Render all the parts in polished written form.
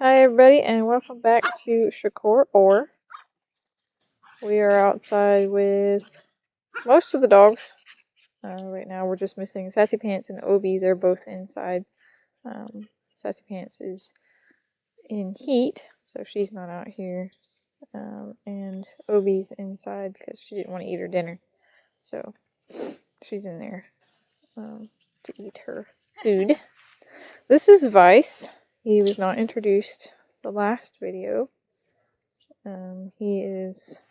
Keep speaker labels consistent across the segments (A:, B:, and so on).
A: Hi everybody and welcome back to Shakur Or. We are outside with most of the dogs. Right now we're just missing Sassy Pants and Obi. They're both inside. Sassy Pants is in heat, so she's not out here. And Obi's inside because she didn't want to eat her dinner. So she's in there to eat her food. This is Vice. He was not introduced the last video. He is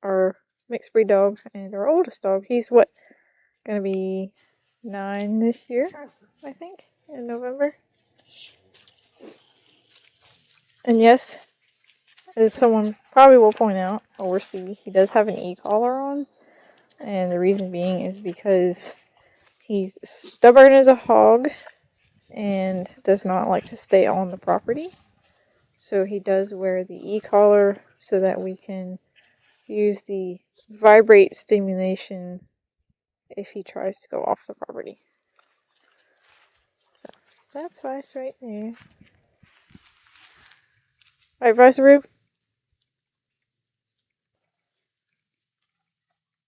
A: our mixed breed dog and our oldest dog. He's gonna be 9 this year, I think, in November. And yes, as someone probably will point out or see, he does have an e-collar on. And the reason being is because he's stubborn as a hog and does not like to stay on the property. So he does wear the e-collar so that we can use the vibrate stimulation if he tries to go off the property. So that's Vice right there. Alright, Vice-a-roo.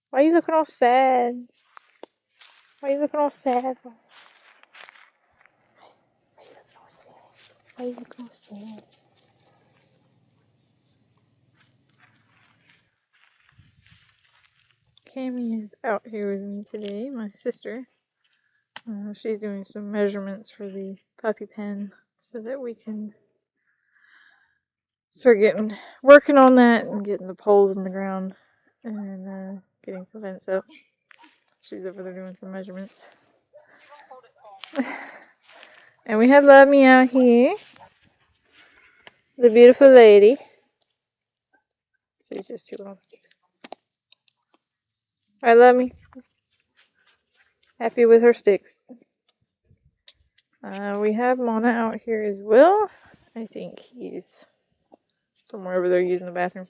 A: Why are you looking all sad? Why are you looking all sad? Why are you looking all sad? Why are you looking all sad? Cammy is out here with me today, my sister. She's doing some measurements for the puppy pen so that we can start working on that and getting the poles in the ground and getting some vents up. She's over there doing some measurements. And we have Love Me out here. The beautiful lady. She's just chewing on sticks. I Love Me. Happy with her sticks. We have Mona out here as well. I think he's somewhere over there using the bathroom.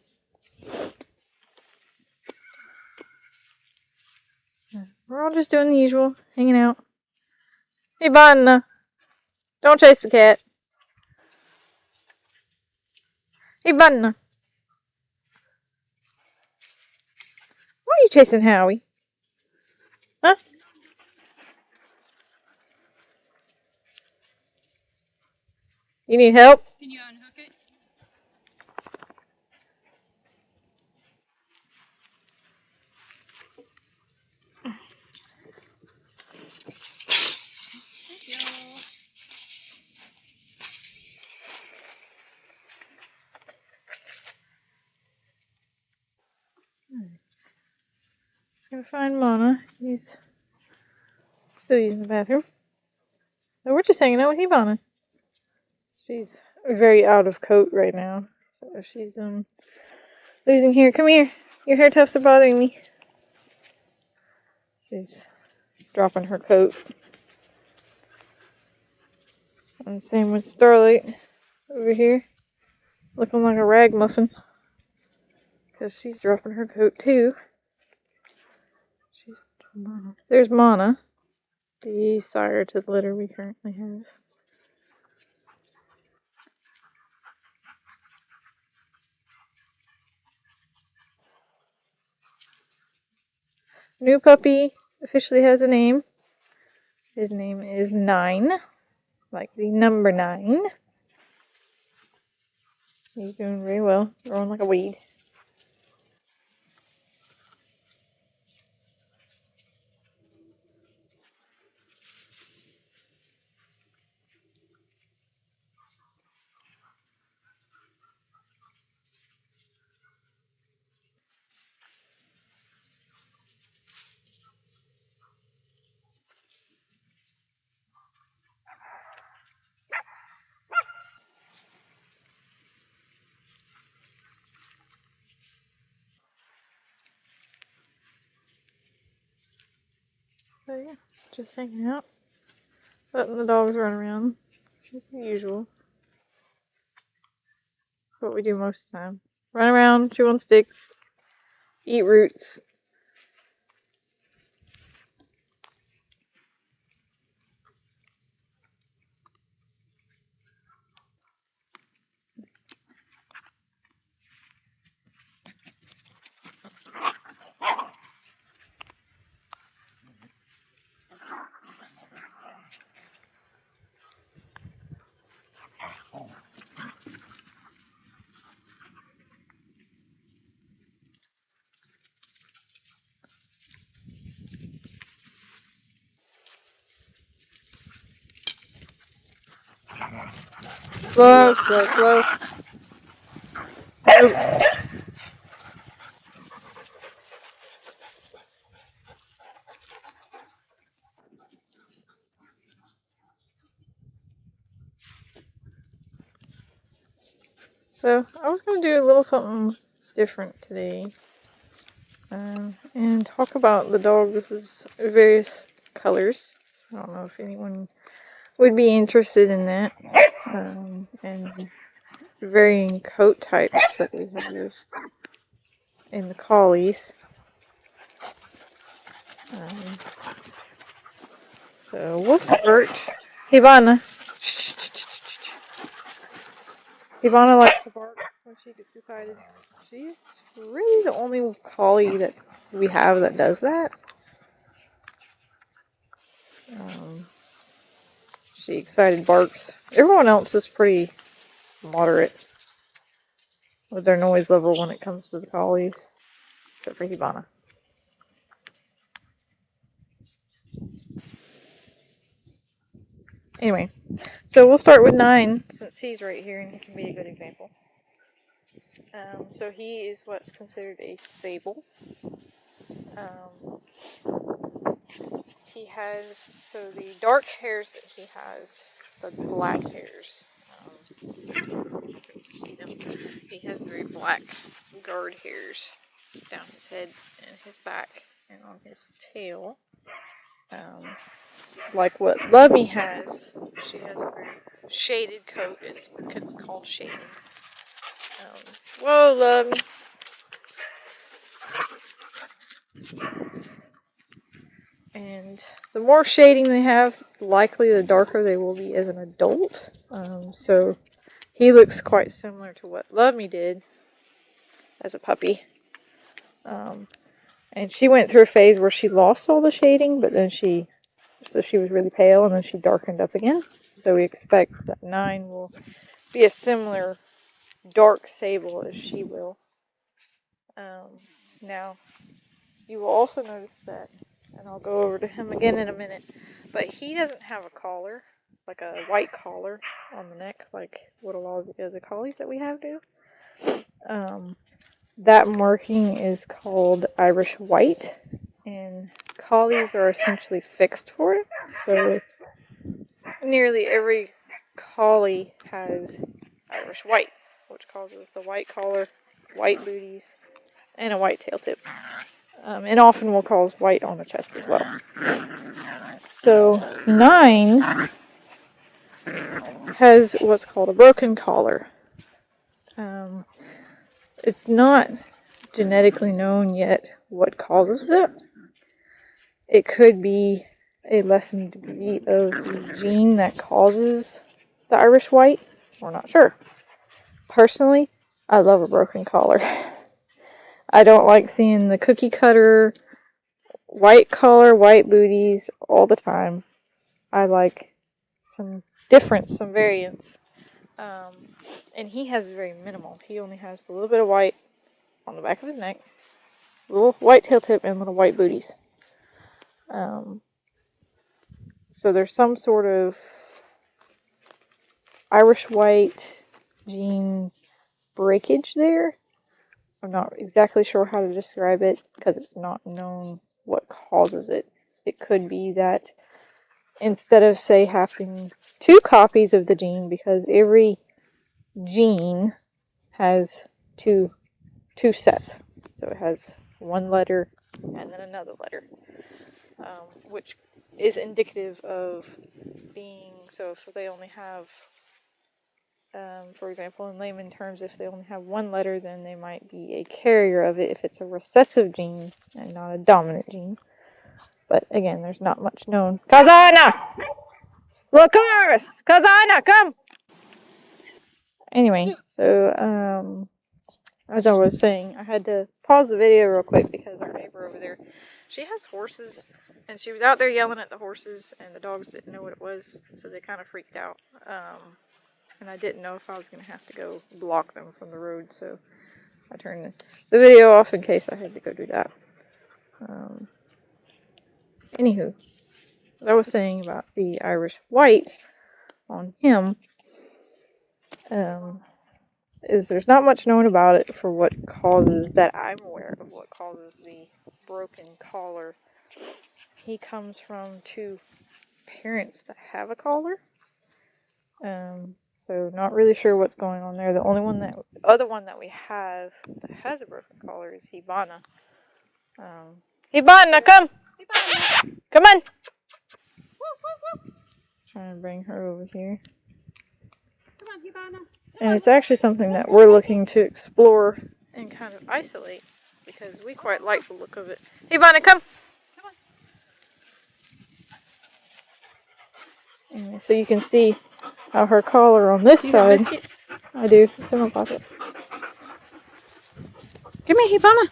A: We're all just doing the usual, hanging out. Hey, Bonna. Don't chase the cat. Hey, Bonna. Why are you chasing Howie? Huh? You need help?
B: Can you unhook it?
A: Gonna find Mona. He's still using the bathroom. So we're just hanging out with Ivana. She's very out of coat right now. So she's losing hair. Come here. Your hair tufts are bothering me. She's dropping her coat. And same with Starlight over here. Looking like a rag muffin. Because she's dropping her coat too. There's Mana, the sire to the litter we currently have. New puppy officially has a name. His name is 9, like the number 9. He's doing very well, growing like a weed. So yeah, just hanging out, letting the dogs run around. It's the usual. What we do most of the time. Run around, chew on sticks, eat roots. Slow, slow, slow. Nope. So I was going to do a little something different today, and talk about the dogs' various colors. I don't know if anyone would be interested in that, and varying coat types that we have in the collies. Um, so we'll start. Hibana. Hibana likes to bark when she gets excited. She's really the only collie that we have that does that. Um, she excited barks. Everyone else is pretty moderate with their noise level when it comes to the collies, except for Hibana. Anyway, so we'll start with 9 since he's right here and he can be a good example. So he is what's considered a sable. Um, he has, so the dark hairs that he has, the black hairs, you can see them. He has very black guard hairs down his head and his back and on his tail. Like what Lovey has. She has a very shaded coat. It's called shading. Whoa, Lovey. And the more shading they have, likely the darker they will be as an adult. So he looks quite similar to what Lovey did as a puppy. And she went through a phase where she lost all the shading, but then she was really pale, and then she darkened up again. So we expect that 9 will be a similar dark sable as she will. Now, you will also notice that, and I'll go over to him again in a minute, but he doesn't have a collar, like a white collar on the neck, like what a lot of the other collies that we have do. That marking is called Irish white, and collies are essentially fixed for it. So nearly every collie has Irish white, which causes the white collar, white booties, and a white tail tip. And often will cause white on the chest as well. So 9 has what's called a broken collar. It's not genetically known yet what causes it. It could be a lessened degree of the gene that causes the Irish white. We're not sure. Personally, I love a broken collar. I don't like seeing the cookie cutter white collar, white booties all the time. I like some difference, some variance. And he has very minimal. He only has a little bit of white on the back of his neck, little white tail tip, and little white booties. So there's some sort of Irish white gene breakage there. I'm not exactly sure how to describe it because it's not known what causes it. It could be that instead of, say, having 2 copies of the gene, because every gene has two sets. So it has one letter and then another letter, which is indicative of being, so if they only have, for example, in layman terms, if they only have one letter, then they might be a carrier of it if it's a recessive gene and not a dominant gene. But again, there's not much known. Kazana! Lucaris! Kazana, come! Anyway, so, as I was saying, I had to pause the video real quick because our neighbor over there, she has horses, and she was out there yelling at the horses, and the dogs didn't know what it was, so they kind of freaked out. And I didn't know if I was going to have to go block them from the road, so I turned the video off in case I had to go do that. Anywho, as I was saying about the Irish white on him, is there's not much known about it for what causes, that I'm aware of, what causes the broken collar. He comes from two parents that have a collar. So not really sure what's going on there. The other one that we have that has a broken collar is Hibana. Hibana, come! Come on! Trying to bring her over here.
B: Come on, Hibana.
A: And it's actually something that we're looking to explore and kind of isolate because we quite like the look of it. Hibana, come! Anyway, so you can see how her collar on this side. I do. It's in my pocket.
B: Come here, Hibana.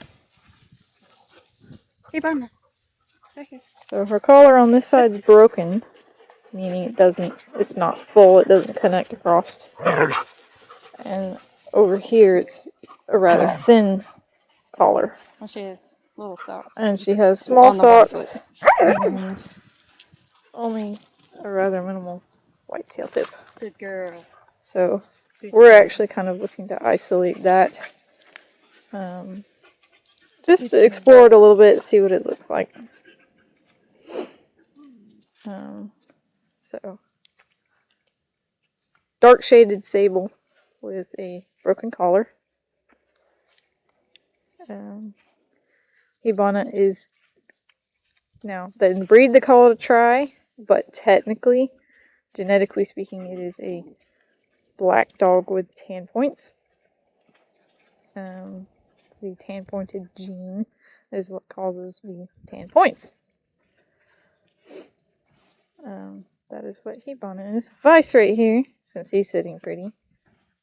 B: Hibana. Right here.
A: So her collar on this side's broken, meaning it's not full, it doesn't connect across. And over here it's a rather thin collar.
B: Well, she has little socks.
A: And she has small socks and only a rather minimal white tail tip.
B: Good girl.
A: So we're actually kind of looking to isolate that. Just to explore it a little bit, see what it looks like. So dark shaded sable with a broken collar. Hibana is now the breed they call it a try, but technically, genetically speaking, it is a black dog with tan points. The tan pointed gene is what causes the tan points. That is what Hibana is. Vice right here, since he's sitting pretty.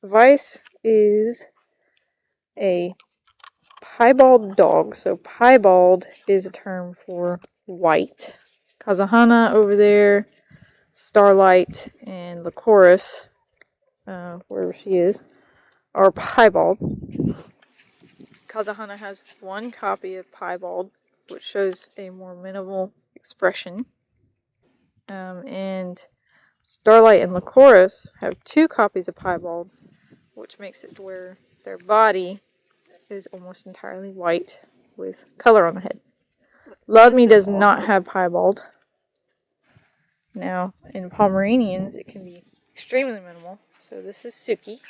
A: Vice is a piebald dog. So piebald is a term for white. Kazahana over there, Starlight, and Lycoris, wherever she is, are piebald. Kazahana has one copy of piebald, which shows a more minimal expression. And Starlight and Lycoris have two copies of piebald, which makes it where their body is almost entirely white with color on the head. Love Me does not have piebald. Now, in Pomeranians, it can be extremely minimal. So this is Suki,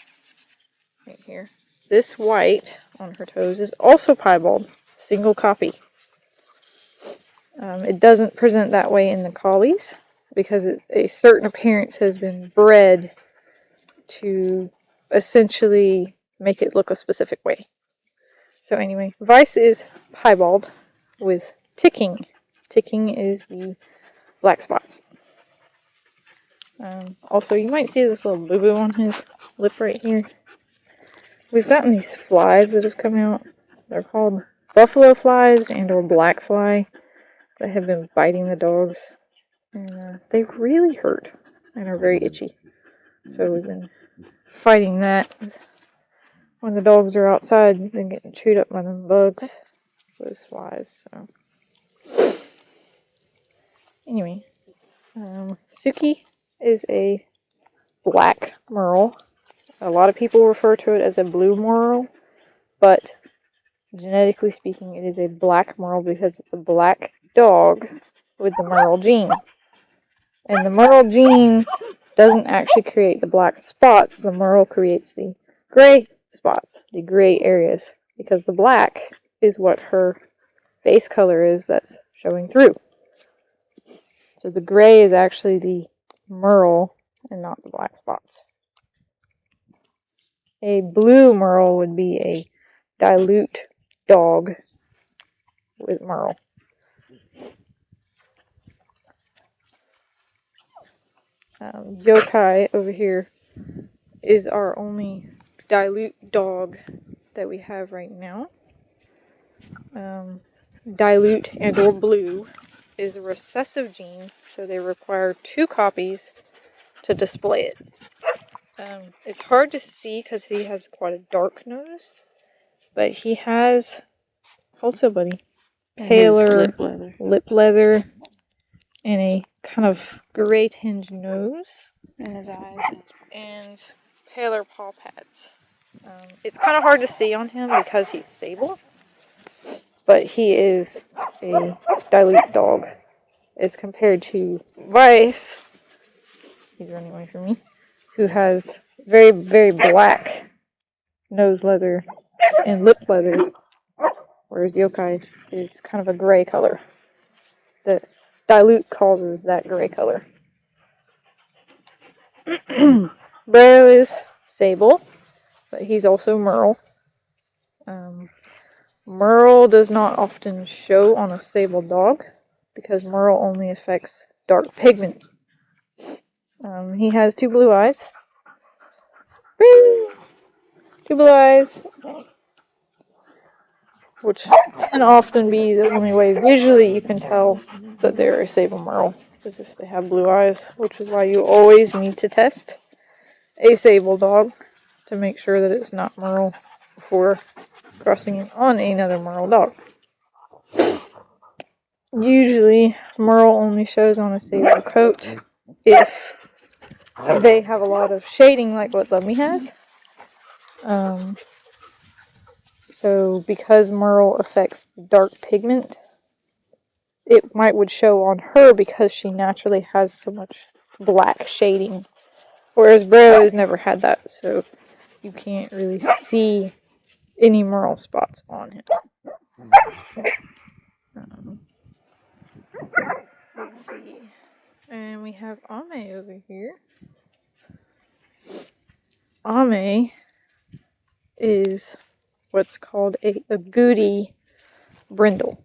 A: right here. This white on her toes is also piebald, single copy. It doesn't present that way in the collies because a certain appearance has been bred to essentially make it look a specific way. So anyway, Vice is piebald with ticking. Ticking is the black spots. Also, you might see this little boo-boo on his lip right here. We've gotten these flies that have come out. They're called buffalo flies and or black fly that have been biting the dogs. And they really hurt and are very itchy. So we've been fighting that when the dogs are outside and getting chewed up by them bugs, those flies. So anyway, Suki is a black merle. A lot of people refer to it as a blue merle, but genetically speaking, it is a black merle because it's a black dog with the merle gene. And the merle gene doesn't actually create the black spots. The merle creates the gray spots, the gray areas, because the black is what her base color is that's showing through. So the gray is actually the merle and not the black spots. A blue merle would be a dilute dog with merle. Yokai over here is our only dilute dog that we have right now. Dilute and or blue is a recessive gene, so they require two copies to display it. It's hard to see because he has quite a dark nose, but he has, hold still buddy, paler lip leather and a kind of gray tinged nose.
B: And his eyes.
A: And paler paw pads. It's kind of hard to see on him because he's sable, but he is a dilute dog as compared to Vice. He's running away from me. Who has very, very black nose leather and lip leather, whereas Yokai is kind of a gray color. The dilute causes that gray color. Bro is sable, but he's also merle. Merle does not often show on a sable dog because merle only affects dark pigment. He has 2 blue eyes. 2 blue eyes, which can often be the only way visually you can tell that they're a sable merle, is if they have blue eyes, which is why you always need to test a sable dog to make sure that it's not merle before crossing it on another merle dog. Usually, merle only shows on a sable coat if they have a lot of shading like what Lummy has. So because merle affects dark pigment, it would show on her because she naturally has so much black shading. Whereas Bro has never had that, so you can't really see any merle spots on him. Let's see. And we have Ame over here. Ame is what's called a agouti brindle.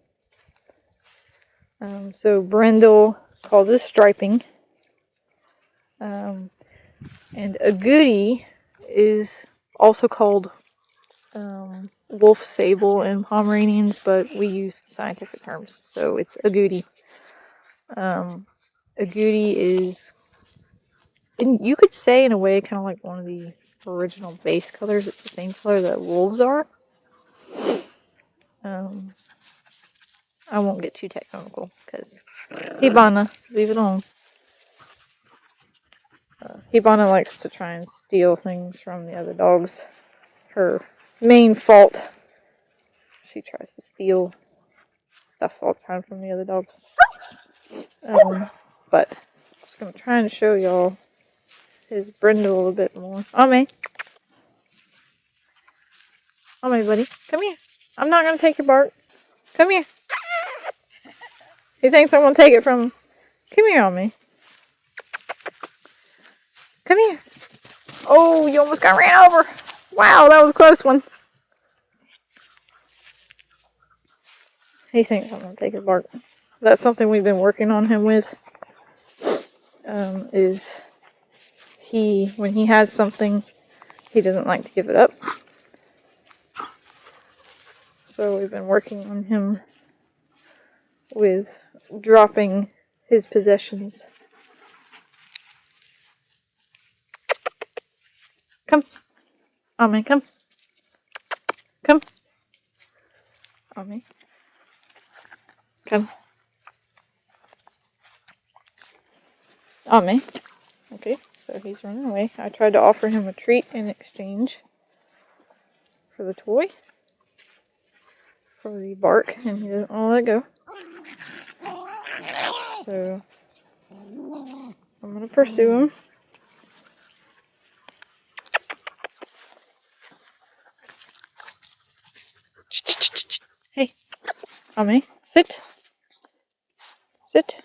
A: So brindle causes striping. And agouti is also called wolf sable in Pomeranians, but we use scientific terms, so it's agouti. Agouti is, you could say in a way, kind of like one of the original base colors. It's the same color that wolves are. I won't get too technical because Hibana, leave it alone. Hibana likes to try and steal things from the other dogs. Her main fault. She tries to steal stuff all the time from the other dogs. But I'm just going to try and show y'all his brindle a little bit more. Ame, buddy. Come here. I'm not going to take your bark. Come here. He thinks I'm going to take it from him. Come here, Ame. Come here. Oh, you almost got ran over. Wow, that was a close one. He thinks I'm going to take his bark. That's something we've been working on him with. Is when he has something, he doesn't like to give it up. So we've been working on him with dropping his possessions. Come. Ame, come. Come. Ame. Come. Ame. Okay, so he's running away. I tried to offer him a treat in exchange for the toy. For the bark, and he doesn't want to let go. So I'm going to pursue him. Hey, Ame, sit. Sit.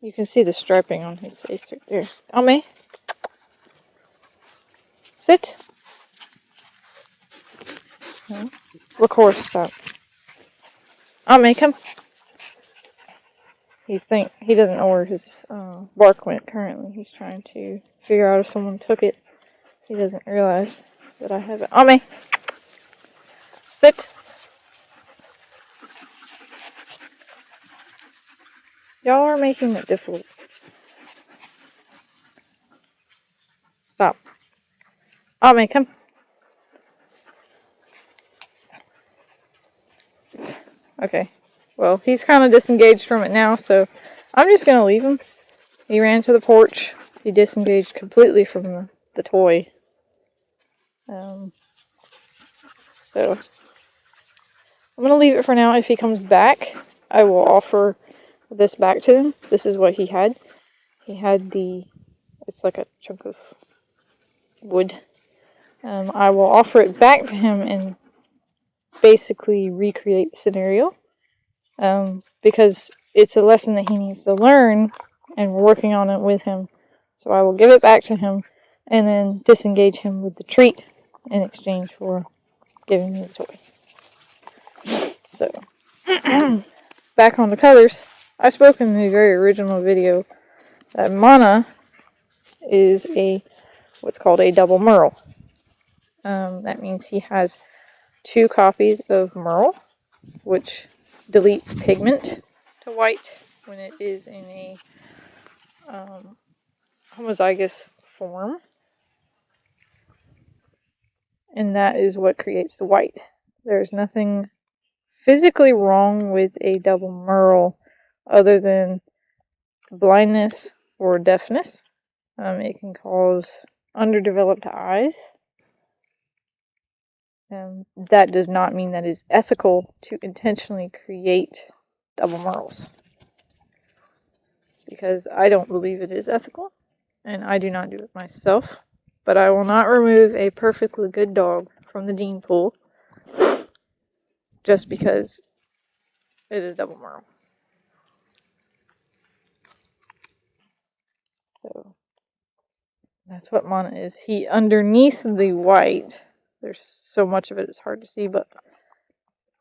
A: You can see the striping on his face right there. Ame, sit. No. Record, stop. Ame, come. He doesn't know where his bark went currently. He's trying to figure out if someone took it. He doesn't realize that I have it. Ame, sit. Y'all are making it difficult. Stop. Ame, come. Okay. Well, he's kind of disengaged from it now, so I'm just going to leave him. He ran to the porch. He disengaged completely from the toy. So I'm going to leave it for now. If he comes back, I will offer this back to him. This is what he had. He had it's like a chunk of wood. I will offer it back to him and basically recreate the scenario. Because it's a lesson that he needs to learn, and we're working on it with him. So I will give it back to him and then disengage him with the treat in exchange for giving me the toy. So, back on the colors. I spoke in the very original video that Mana is what's called a double Merle. That means he has 2 copies of Merle, which deletes pigment to white when it is in a homozygous form. And that is what creates the white. There's nothing physically wrong with a double Merle other than blindness or deafness. It can cause underdeveloped eyes. That does not mean that it's ethical to intentionally create double Merles. Because I don't believe it is ethical, and I do not do it myself. But I will not remove a perfectly good dog from the gene pool just because it is double Merle. So that's what Mana is. He, underneath the white, there's so much of it, it's hard to see, but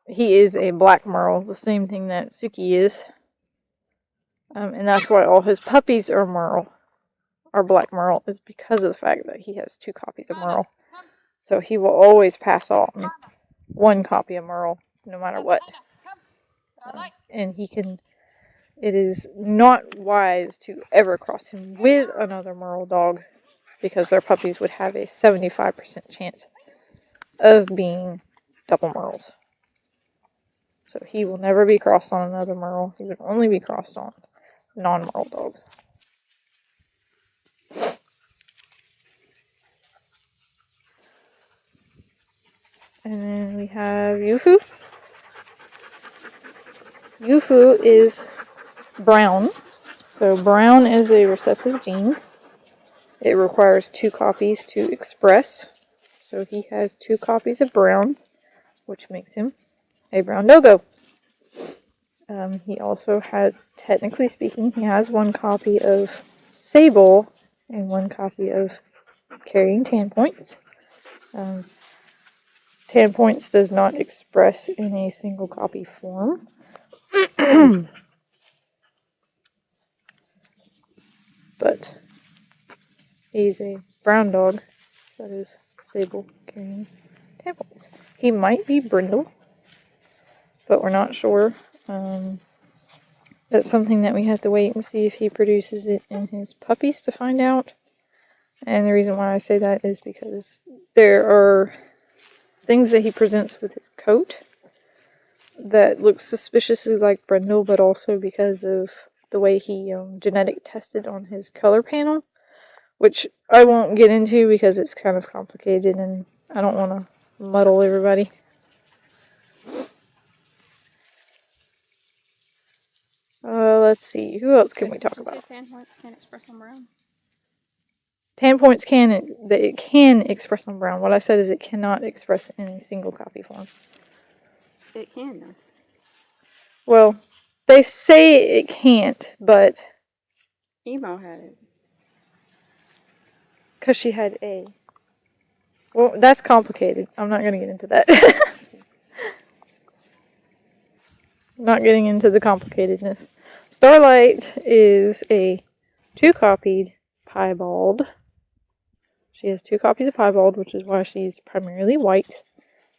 A: he is a black Merle, the same thing that Suki is. And that's why all his puppies are Merle, are black Merle, is because of the fact that he has 2 copies of Merle. So he will always pass on 1 copy of Merle, no matter what. And it is not wise to ever cross him with another Merle dog, because their puppies would have a 75% chance of being double Merles. So he will never be crossed on another Merle. He would only be crossed on non-Merle dogs. And then we have Yufu. Yufu is brown. So brown is a recessive gene. It requires 2 copies to express. So he has 2 copies of brown, which makes him a brown doggo. He also had, technically speaking, he has 1 copy of sable and 1 copy of carrying tan points. Tan points does not express in a single copy form. But he's a brown dog that is sable carrying tan points. He might be brindle, but we're not sure. That's something that we have to wait and see if he produces it in his puppies to find out. And the reason why I say that is because there are things that he presents with his coat that look suspiciously like brindle, but also because of the way he genetic tested on his color panel, which I won't get into because it's kind of complicated and I don't want to muddle everybody. Let's see. Who else can we talk about?
B: Tan points can express on brown.
A: Tan points it can express on brown. What I said is it cannot express in a single copy form.
B: It can, though.
A: Well, they say it can't, but
B: Emo had it.
A: because she had A. Well, that's complicated. I'm not going to get into that. Not getting into the complicatedness. Starlight is a 2-copied piebald. She has 2 copies of piebald, which is why she's primarily white.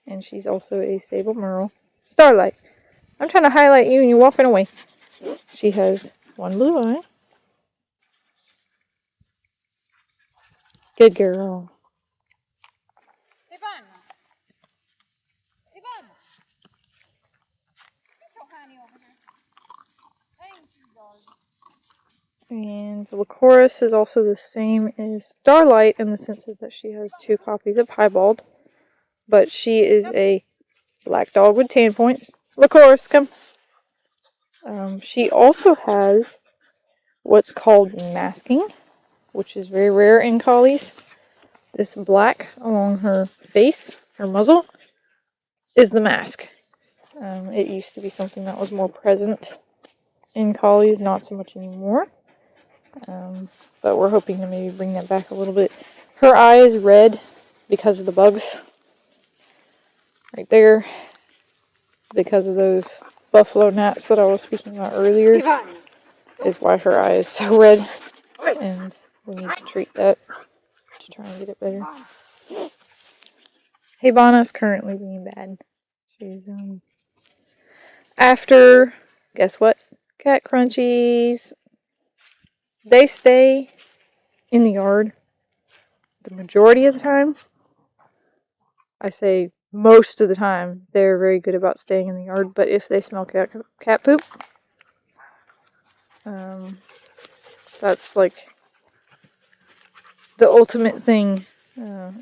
A: And she's also a sable Merle. Starlight. I'm trying to highlight you and you're walking away. She has 1 blue eye. Good girl. And Lycoris is also the same as Starlight in the sense that she has 2 copies of Piebald. But she is a black dog with tan points. Lycoris, come. She also has what's called masking, which is very rare in collies. This black along her face, her muzzle, is the mask. It used to be something that was more present in collies, not so much anymore. But we're hoping to maybe bring that back a little bit. Her eye is red because of the bugs. Right there. Because of those buffalo gnats that I was speaking about earlier. Is why her eye is so red. And we need to treat that to try and get it better. Habana's currently being bad. She's, after, guess what? Cat crunchies. They stay in the yard the majority of the time. I say most of the time. They're very good about staying in the yard, but if they smell cat poop, that's like the ultimate thing.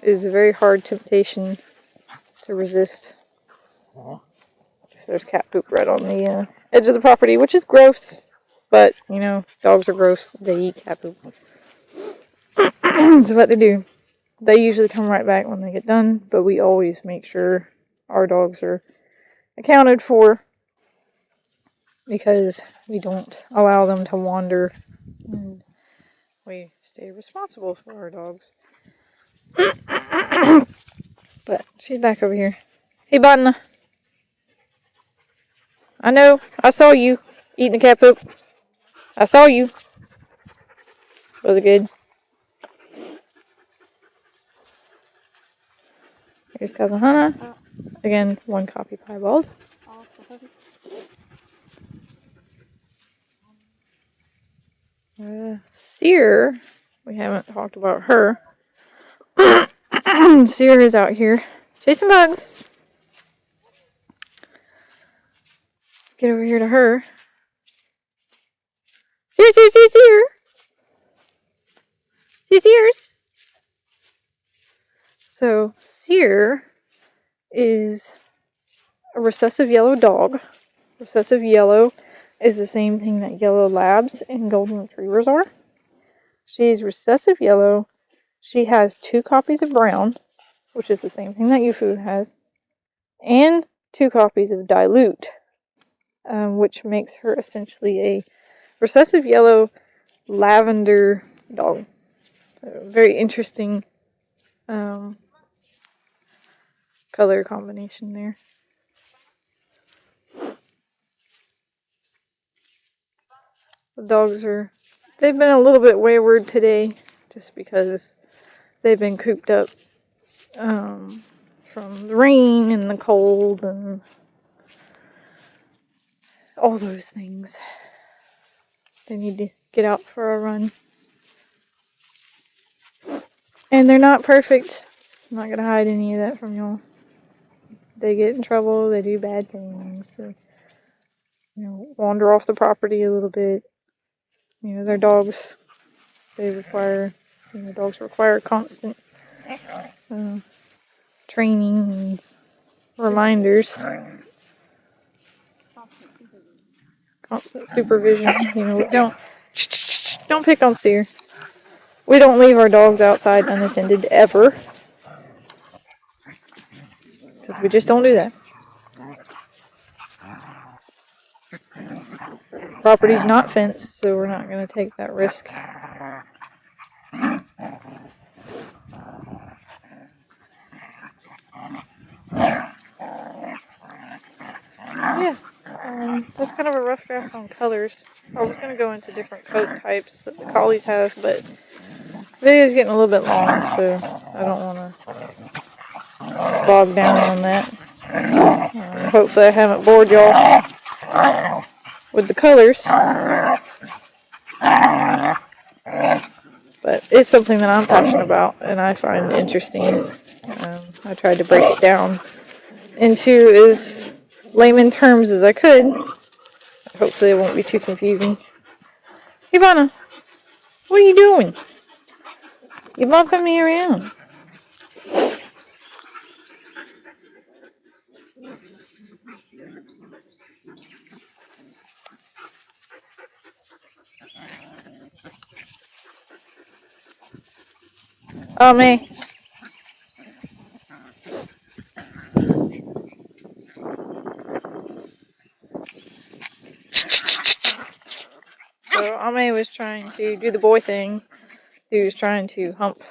A: Is a very hard temptation to resist. There's cat poop right on the edge of the property, which is gross. But, you know, dogs are gross. They eat cat poop. That's what they do. They usually come right back when they get done, but we always make sure our dogs are accounted for because we don't allow them to wander, and we stay responsible for our dogs. But she's back over here. Hey, Button. I know. I saw you eating the cat poop. I saw you. Was it good? Here's Cousin Hannah. Again, 1 copy piebald. Sear, we haven't talked about her. Sear is out here chasing bugs. Let's get over here to her. Sear, Sear, Sear, Sear. Sears. So, Sear is a recessive yellow dog. Recessive yellow is the same thing that yellow labs and golden retrievers are. She's recessive yellow. She has 2 copies of brown, which is the same thing that Yufu has, and 2 copies of dilute, which makes her essentially a recessive yellow lavender dog. Very interesting color combination there. The dogs they've been a little bit wayward today just because they've been cooped up from the rain and the cold and all those things. They need to get out for a run. And they're not perfect. I'm not going to hide any of that from y'all. They get in trouble. They do bad things. They, wander off the property a little bit. They're dogs. Dogs require constant training and reminders. Constant supervision. Don't pick on Sear. We don't leave our dogs outside unattended ever. Because we just don't do that. Property's not fenced, so we're not going to take that risk. Yeah, that's kind of a rough draft on colors. I was going to go into different coat types that the collies have, but the video's getting a little bit long, so I don't want to bog down on that. Hopefully I haven't bored y'all with the colors. But it's something that I'm passionate about and I find interesting. I tried to break it down into as layman terms as I could. Hopefully it won't be too confusing. Ivana. What are you doing? You're bumping me around. Oh, me. So Ame was trying to do the boy thing. He was trying to hump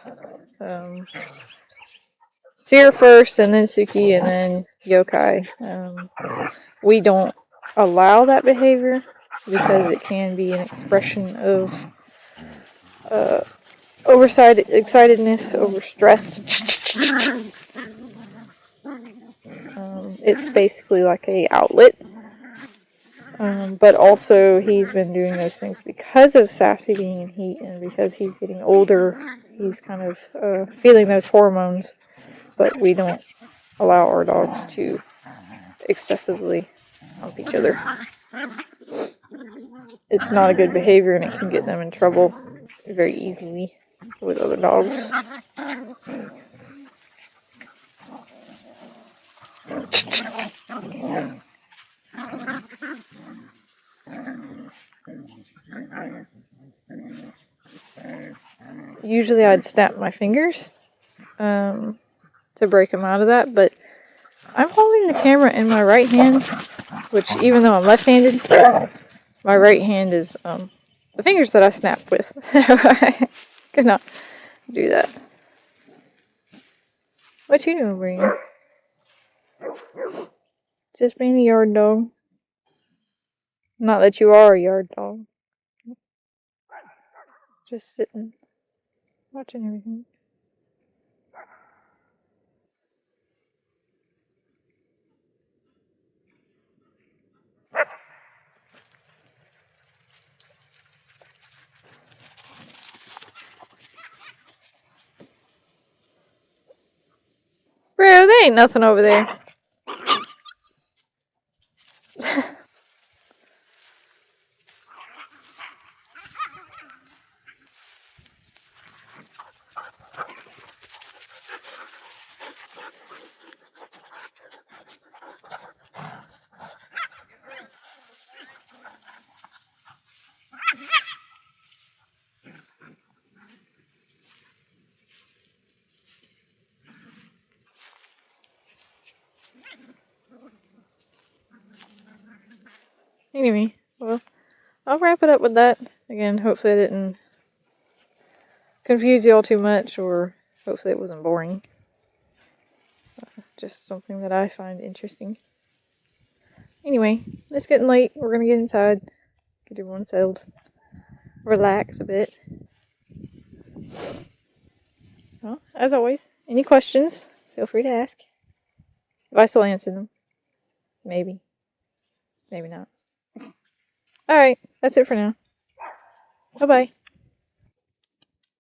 A: Seer first, and then Suki, and then Yokai. We don't allow that behavior because it can be an expression of excitedness, overstressed. It's basically like a outlet. But also, he's been doing those things because of Sassy being in heat and because he's getting older. He's kind of feeling those hormones, but we don't allow our dogs to excessively hump each other. It's not a good behavior and it can get them in trouble very easily with other dogs. Usually I'd snap my fingers to break him out of that, but I'm holding the camera in my right hand, which even though I'm left-handed, my right hand is the fingers that I snap with. I could not do that. What you doing, Brian? Just being a yard dog. Not that you are a yard dog. Just sitting, watching everything. Bro, there ain't nothing over there. Anyway, well, I'll wrap it up with that. Again, hopefully I didn't confuse y'all too much, or hopefully it wasn't boring. Just something that I find interesting. Anyway, it's getting late. We're gonna get inside, get everyone settled, relax a bit. Well, as always, any questions, feel free to ask. If I still answer them. Maybe. Maybe not. Alright, that's it for now. Bye-bye.